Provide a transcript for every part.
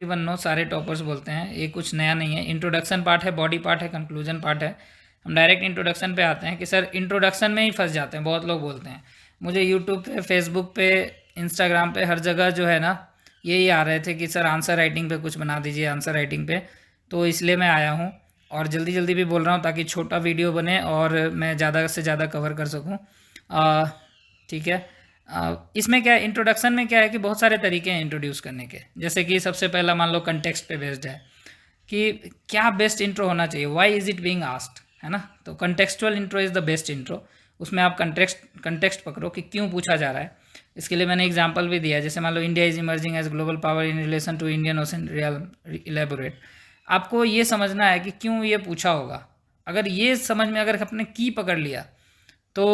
Even know सारे toppers बोलते हैं, ये कुछ नया नहीं है। इंट्रोडक्शन पार्ट है, बॉडी पार्ट है, कंक्लूजन पार्ट है। हम डायरेक्ट इंट्रोडक्शन पे आते हैं कि सर इंट्रोडक्शन में ही फंस जाते हैं, बहुत लोग बोलते हैं। मुझे यूट्यूब पे, फेसबुक पे, इंस्टाग्राम पे, हर जगह जो है ना यही आ रहे थे कि सर आंसर राइटिंग पे कुछ बना दीजिए, आंसर राइटिंग पे। तो इसलिए मैं आया हूँ और जल्दी जल्दी भी बोल रहा हूँ ताकि छोटा वीडियो बने और मैं ज़्यादा से ज़्यादा कवर कर सकूँ। ठीक है। इसमें क्या है, इंट्रोडक्शन में क्या है कि बहुत सारे तरीके हैं इंट्रोड्यूस करने के। जैसे कि सबसे पहला मान लो कंटेक्स्ट पे बेस्ड है कि क्या बेस्ट इंट्रो होना चाहिए, why is it being asked, है ना। तो contextual intro is the best intro. उसमें आप कंटेक्स्ट पकड़ो कि क्यों पूछा जा रहा है। इसके लिए मैंने एग्जांपल भी दिया, जैसे मान लो India is emerging as global power in relation to Indian Ocean real elaborate. आपको ये समझना है कि क्यों ये पूछा होगा। अगर ये समझ में अगर आपने की पकड़ लिया तो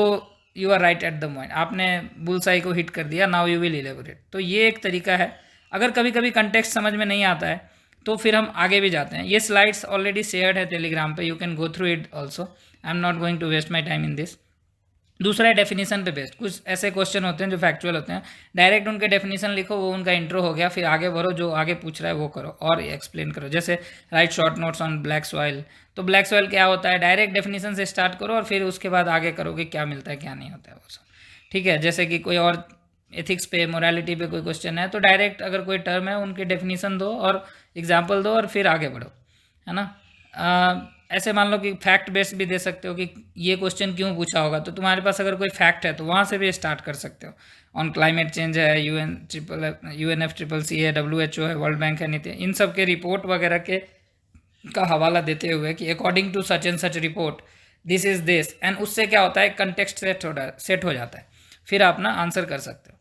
you are right at the point, आपने बुलसाई को हिट कर दिया। Now you will elaborate. तो ये एक तरीका है। अगर कभी कभी कंटेक्स्ट समझ में नहीं आता है तो फिर हम आगे भी जाते हैं। ये स्लाइड्स ऑलरेडी शेयर्ड है टेलीग्राम पे, you can go through it also. I am not going to waste my time in this. दूसरा है डेफिनेशन पे बेस्ड। कुछ ऐसे क्वेश्चन होते हैं जो फैक्चुअल होते हैं, डायरेक्ट उनके डेफिनेशन लिखो, वो उनका इंट्रो हो गया, फिर आगे बढ़ो, जो आगे पूछ रहा है वो करो और एक्सप्लेन करो। जैसे right short notes on black soil. तो ब्लैक सॉइल क्या होता है, डायरेक्ट डेफिनेशन से स्टार्ट करो और फिर उसके बाद आगे करो कि क्या मिलता है क्या नहीं होता है वो सब। ठीक है। जैसे कि कोई और एथिक्स पे, मोरालिटी पे कोई क्वेश्चन है तो डायरेक्ट अगर कोई टर्म है उनके डेफिनेशन दो और एग्जाम्पल दो और फिर आगे बढ़ो, है ना। ऐसे मान लो कि फैक्ट बेस्ड भी दे सकते हो कि ये क्वेश्चन क्यों पूछा होगा, तो तुम्हारे पास अगर कोई फैक्ट है तो वहाँ से भी स्टार्ट कर सकते हो। ऑन क्लाइमेट चेंज है, UNFCCC है, WHO है, वर्ल्ड बैंक है, नीति, इन सब के रिपोर्ट वगैरह के का हवाला देते हुए कि according to such and such report this is this, and उससे क्या होता है, कंटेक्स्ट सेट हो जाता है, फिर आप ना आंसर कर सकते हो।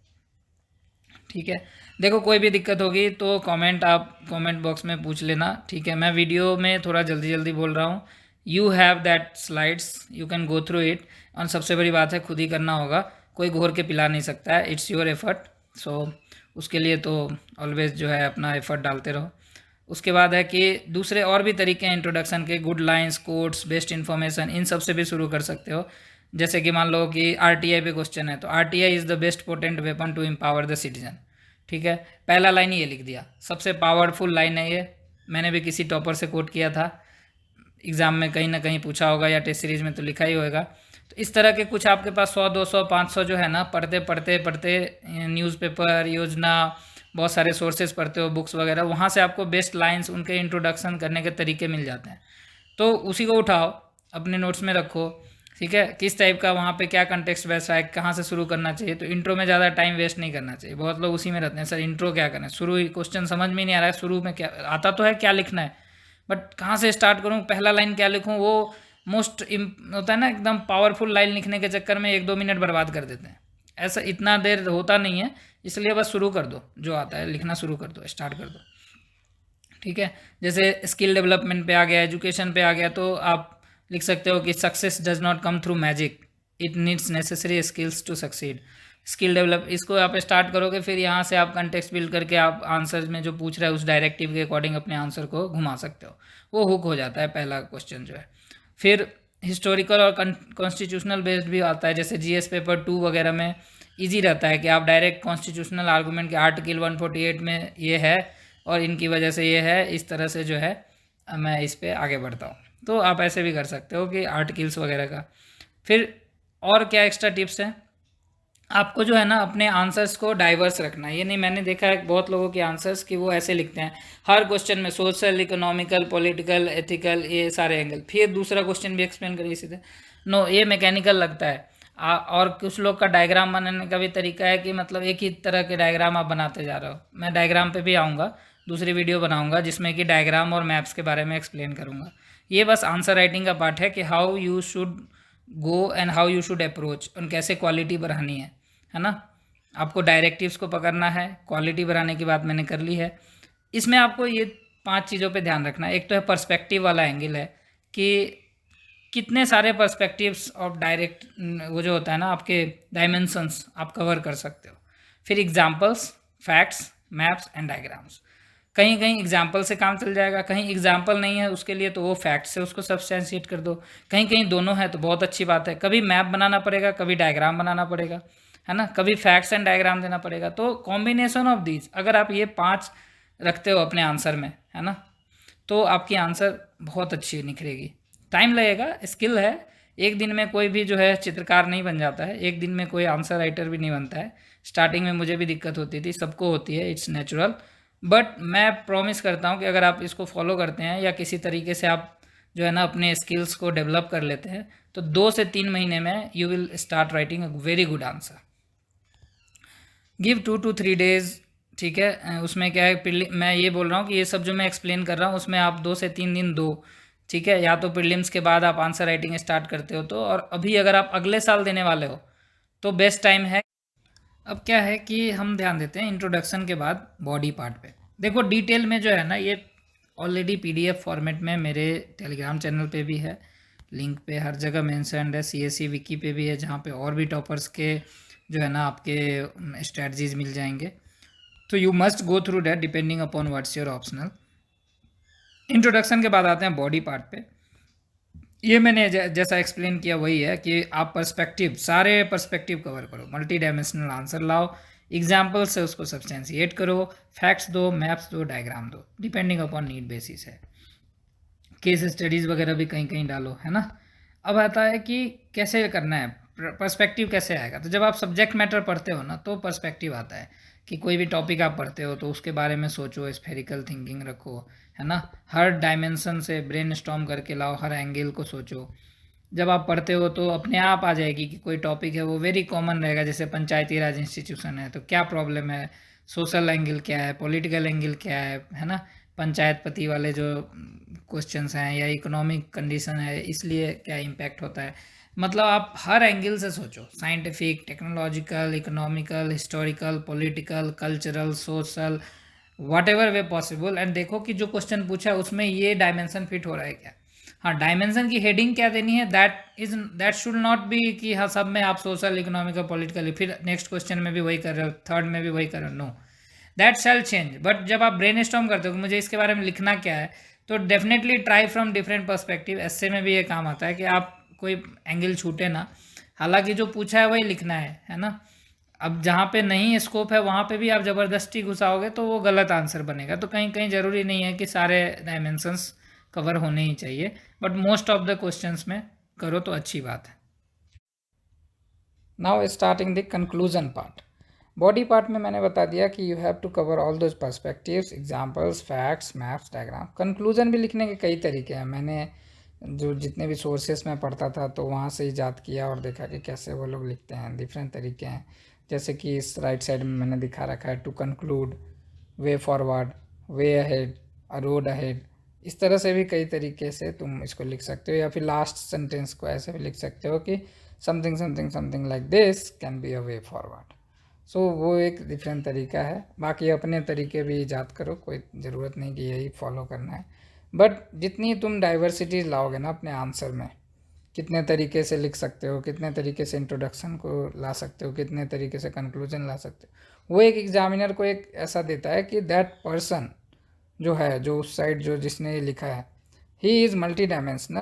ठीक है। देखो कोई भी दिक्कत होगी तो आप कमेंट बॉक्स में पूछ लेना। ठीक है। मैं वीडियो में थोड़ा जल्दी जल्दी बोल रहा हूँ। You have that slides, you can go through it. और सबसे बड़ी बात है, खुद ही करना होगा, कोई घोर के पिला नहीं सकता है। It's your effort. सो उसके लिए तो ऑलवेज जो है अपना एफर्ट डालते रहो। उसके बाद है कि दूसरे और भी तरीके हैं इंट्रोडक्शन के, good lines, quotes, best information, इन सब से भी शुरू कर सकते हो। जैसे कि मान लो कि RTI पे क्वेश्चन है तो RTI is the best potent weapon to empower the citizen. ठीक है। पहला लाइन ये लिख दिया, सबसे पावरफुल लाइन है ये। मैंने भी किसी टॉपर से कोट किया था, एग्ज़ाम में कहीं ना कहीं पूछा होगा या टेस्ट सीरीज में तो लिखा ही होगा। तो इस तरह के कुछ आपके पास 100, 200, 500 जो है ना, पढ़ते पढ़ते पढ़ते न्यूज़पेपर, योजना, बहुत सारे सोर्सेज पढ़ते हो, बुक्स वगैरह, वहाँ से आपको बेस्ट लाइंस, उनके इंट्रोडक्शन करने के तरीके मिल जाते हैं। तो उसी को उठाओ, अपने नोट्स में रखो। ठीक है। किस टाइप का वहाँ पे क्या कंटेक्स्ट वैसा है, कहाँ से शुरू करना चाहिए। तो इंट्रो में ज़्यादा टाइम वेस्ट नहीं करना चाहिए। बहुत लोग उसी में रहते हैं, सर इंट्रो क्या करें, शुरू ही क्वेश्चन समझ में नहीं आ रहा है, शुरू में क्या आता तो है क्या लिखना है, बट कहाँ से स्टार्ट करूँ, पहला लाइन क्या लिखूँ, वो मोस्ट होता है ना, एकदम पावरफुल लाइन लिखने के चक्कर में 1-2 मिनट बर्बाद कर देते हैं। ऐसा इतना देर होता नहीं है, इसलिए बस शुरू कर दो, जो आता है लिखना शुरू कर दो, स्टार्ट कर दो। ठीक है। जैसे स्किल डेवलपमेंट पे आ गया, एजुकेशन पे आ गया, तो आप लिख सकते हो कि success does not come through magic, it needs necessary skills to succeed. Skill develop, इसको आप स्टार्ट करोगे, फिर यहाँ से आप कंटेक्स्ट बिल्ड करके आप आंसर में जो पूछ रहा है उस डायरेक्टिव के अकॉर्डिंग अपने आंसर को घुमा सकते हो। वो हुक हो जाता है पहला क्वेश्चन जो है। फिर हिस्टोरिकल और कॉन्स्टिट्यूशनल बेस्ड भी आता है, जैसे GS पेपर 2 वगैरह में ईजी रहता है कि आप डायरेक्ट कॉन्स्टिट्यूशनल आर्गूमेंट के आर्टिकल 148 में ये है और इनकी वजह से ये है, इस तरह से जो है मैं इस पर आगे बढ़ता हूँ। तो आप ऐसे भी कर सकते हो कि आर्टिकल्स वगैरह का। फिर और क्या एक्स्ट्रा टिप्स हैं, आपको जो है ना अपने आंसर्स को डाइवर्स रखना है। ये नहीं, मैंने देखा है बहुत लोगों के आंसर्स कि वो ऐसे लिखते हैं हर क्वेश्चन में, सोशल, इकोनॉमिकल, पॉलिटिकल, एथिकल, ये सारे एंगल, फिर दूसरा क्वेश्चन भी एक्सप्लेन करिए सीधे। नो, ये मैकेनिकल लगता है। और कुछ लोग का डायग्राम बनाने का भी तरीका है कि मतलब एक ही तरह के डायग्राम आप बनाते जा रहे हो। मैं डायग्राम पे भी आऊँगा, दूसरी वीडियो बनाऊँगा जिसमें कि डायग्राम और मैप्स के बारे में एक्सप्लेन करूँगा। ये बस आंसर राइटिंग का पार्ट है कि how you should go and how you should approach, और कैसे क्वालिटी बढ़ानी है ना। आपको डायरेक्टिव्स को पकड़ना है, क्वालिटी बढ़ाने की बात मैंने कर ली है। इसमें आपको ये 5 चीज़ों पे ध्यान रखना है। एक तो है पर्सपेक्टिव वाला एंगल है कि कितने सारे पर्सपेक्टिव्स ऑफ डायरेक्ट, वो जो होता है ना आपके डायमेंशंस, आप कवर कर सकते हो। फिर examples, facts, maps and diagrams. कहीं कहीं एग्जाम्पल से काम चल जाएगा, कहीं एग्जाम्पल नहीं है उसके लिए तो वो फैक्ट से उसको सब्सटेंशिएट कर दो, कहीं कहीं दोनों है तो बहुत अच्छी बात है। कभी मैप बनाना पड़ेगा, कभी डायग्राम बनाना पड़ेगा, है ना, कभी फैक्ट्स एंड डायग्राम देना पड़ेगा। तो कॉम्बिनेशन ऑफ दीज, अगर आप ये 5 रखते हो अपने आंसर में, है ना, तो आपकी आंसर बहुत अच्छी निखरेगी। टाइम लगेगा, स्किल है। एक दिन में कोई भी जो है चित्रकार नहीं बन जाता है, एक दिन में कोई आंसर राइटर भी नहीं बनता है। स्टार्टिंग में मुझे भी दिक्कत होती थी, सबको होती है, इट्स नेचुरल। बट मैं प्रॉमिस करता हूँ कि अगर आप इसको फॉलो करते हैं या किसी तरीके से आप जो है ना अपने स्किल्स को डेवलप कर लेते हैं, तो 2 से 3 महीने में you will start writing a very good answer. Give 2 to 3 days, ठीक है। उसमें क्या है, मैं ये बोल रहा हूँ कि ये सब जो मैं एक्सप्लेन कर रहा हूँ उसमें आप 2 से 3 दिन दो, ठीक है। या तो प्रीलिम्स के बाद आप आंसर राइटिंग स्टार्ट करते हो तो, और अभी अगर आप अगले साल देने वाले हो तो बेस्ट टाइम है। अब क्या है कि हम ध्यान देते हैं इंट्रोडक्शन के बाद बॉडी पार्ट पे। देखो डिटेल में जो है ना, ये ऑलरेडी पीडीएफ फॉर्मेट में मेरे टेलीग्राम चैनल पे भी है, लिंक पे हर जगह मेंशन्ड है, सीएससी विकी पे भी है, जहाँ पे और भी टॉपर्स के जो है ना आपके स्ट्रेटजीज मिल जाएंगे। तो you must go through that depending upon what's your optional. Introduction के बाद आते हैं बॉडी पार्ट पे। ये मैंने जैसा एक्सप्लेन किया वही है कि आप पर्सपेक्टिव, सारे पर्सपेक्टिव कवर करो, मल्टी डायमेंशनल आंसर लाओ, एग्जाम्पल से उसको सब्सटेंशिएट करो, फैक्ट्स दो, मैप्स दो, डायग्राम दो, डिपेंडिंग अपॉन नीड बेसिस है। केस स्टडीज़ वगैरह भी कहीं कहीं डालो, है ना। अब आता है कि कैसे करना है, पर्सपेक्टिव कैसे आएगा। तो जब आप सब्जेक्ट मैटर पढ़ते हो ना तो पर्सपेक्टिव आता है कि कोई भी टॉपिक आप पढ़ते हो तो उसके बारे में सोचो, स्फेरिकल थिंकिंग रखो, है ना। हर डायमेंशन से ब्रेन स्टॉर्म करके लाओ, हर एंगल को सोचो। जब आप पढ़ते हो तो अपने आप आ जाएगी कि कोई टॉपिक है वो वेरी कॉमन रहेगा, जैसे पंचायती राज इंस्टीट्यूशन है तो क्या प्रॉब्लम है, सोशल एंगल क्या है, पॉलिटिकल एंगल क्या है ना। पंचायत पति वाले जो क्वेश्चंस हैं, या इकोनॉमिक कंडीशन है इसलिए क्या इम्पैक्ट होता है। मतलब आप हर एंगल से सोचो, scientific, technological, economical, historical, political, cultural, social, what ever way possible, and देखो कि जो क्वेश्चन पूछा है उसमें ये डायमेंशन फिट हो रहा है क्या। हाँ, डायमेंशन की हेडिंग क्या देनी है, दैट शुड नॉट बी कि हाँ सब में आप सोशल, इकोनॉमिकल, पॉलिटिकल, फिर नेक्स्ट क्वेश्चन में भी वही कर रहे हो, थर्ड में भी वही कर रहे हो, no, that shall change. But जब आप ब्रेन स्टॉर्म करते हो कि मुझे इसके बारे में लिखना क्या है, तो definitely try from different perspective. ऐसे में भी ये काम आता है कि आप कोई एंगल छूटे ना, हालांकि जो पूछा है वही लिखना है ना। अब जहाँ पे नहीं स्कोप है वहाँ पे भी आप ज़बरदस्ती घुसाओगे तो वो गलत आंसर बनेगा। तो कहीं कहीं ज़रूरी नहीं है कि सारे डायमेंशंस कवर होने ही चाहिए, but most of the questions में करो तो अच्छी बात है। Now starting the conclusion part. Body part में मैंने बता दिया कि you have to cover all those perspectives, examples, facts, maps, diagram. Conclusion भी लिखने के कई तरीके हैं। मैंने जो जितने भी सोर्सेस में पढ़ता था तो वहाँ से ईजाद किया और देखा कि कैसे वो लोग लिखते हैं, डिफरेंट तरीके हैं। जैसे कि इस राइट साइड में मैंने दिखा रखा है, to conclude, way forward, way ahead, a road ahead. इस तरह से भी कई तरीके से तुम इसको लिख सकते हो, या फिर लास्ट सेंटेंस को ऐसे भी लिख सकते हो कि something something something like this can be a way forward. So वो एक डिफरेंट तरीका है। बाकी अपने तरीके भी ईजाद करो, कोई ज़रूरत नहीं कि यही फॉलो करना है। बट जितनी तुम डाइवर्सिटीज लाओगे ना अपने आंसर में, कितने तरीके से लिख सकते हो, कितने तरीके से इंट्रोडक्शन को ला सकते हो, कितने तरीके से कंक्लूजन ला सकते हो, वो एक एग्जामिनर को एक ऐसा देता है कि दैट पर्सन जो है, जो उस साइड जो जिसने लिखा है, ही इज़ मल्टी डायमेंशनल।